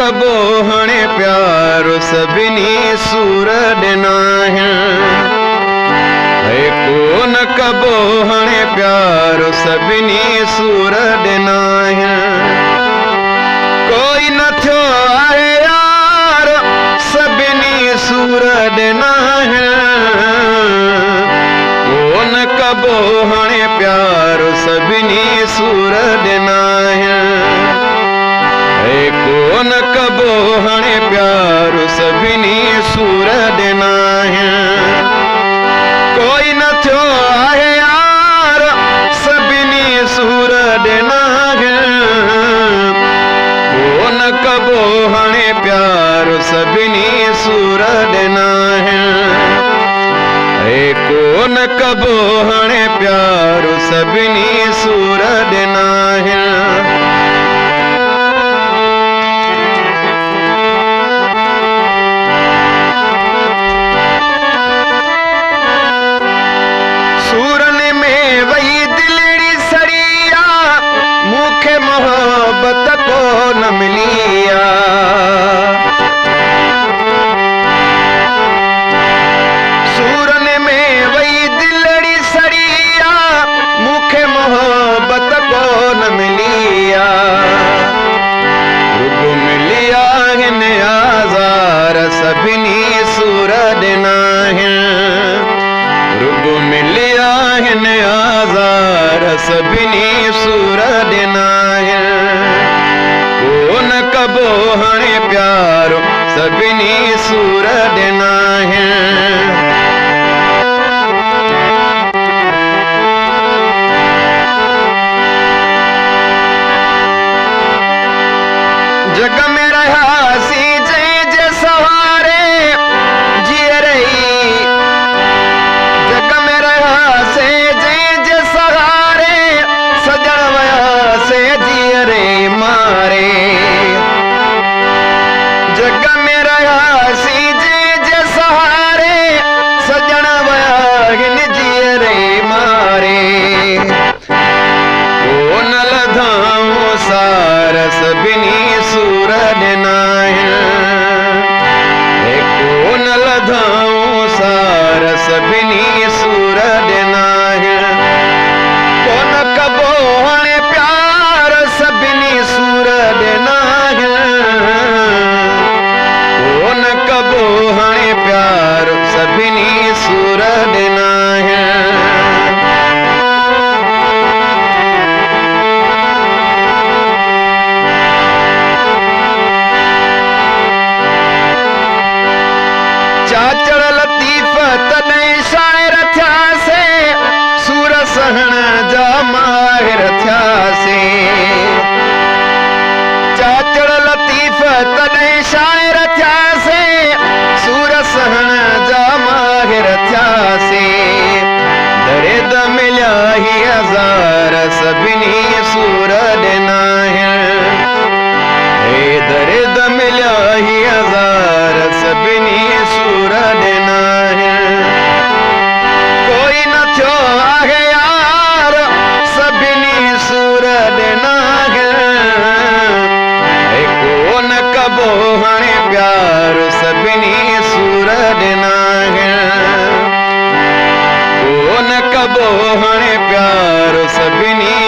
कबो हणे प्यारो सभिनी सूर ॾिना है कोन कबो हणे प्यारो सभिनी सूर ॾिना कोई न थियो आहे यार सभिनी सूर ॾिना कोन कबो हणे प्यारो सभिनी सूर ॾिना कोन कबो हणे प्यारो सभिनी सूर ॾिना कोई न थियो आहे यार सभिनी सूर ॾिना कोन कबो हणे प्यारो सभिनी सूर ॾिना कोन कबो हणे प्यारो सभिनी सूर ॾिना मोहब्बत को न मिलिया सूरन में वही दिलड़ी सड़िया मुखे मोहब्बत को न मिलिया रुगो मिलिया हिन आज़ार सभिनी सूर ॾिना रुगो मिलिया हिन आज़ार सभिनी सूर ॾिना कोन कबो हणे प्यारो सभिनी सूर ॾिना जग में रहियासीं जंहिंजे सहारे जीअ रही जग में रहियासीं जंहिंजे सहारे सजण वयासीं जीअ रे मारे जग में रहियासीं जंहिंजे सहारे सजण वया हिन जीअ रे मारे कोन लधाऊं सार सभिनी सूर ॾिना कोन लधाऊं सार सभिनी सूर ॾिना कोन कबो हणे प्यार सभिनी सूर ॾिना कोन कबो हणे प्यार सभिनी सूर ॾिना चाचड़ लतीफ़ तॾहिं शाइर थियासीं सूर सहण जा माहिर थियासीं चाचड़ लतीफ़ तॾहिं शाइर थियासीं सूर सहण जा माहिर थियासीं दर्द मिलिया ही हज़ार सभिनी सूर ॾिना दर्द मिलिया ही हज़ार सभिनी सूर ॾिना कोई न थियो आहे यार सभिनी सूर ॾिना कोन कबो हणे प्यारो सभिनी सूर ॾिना कोन कबो हणे प्यारो सभिनी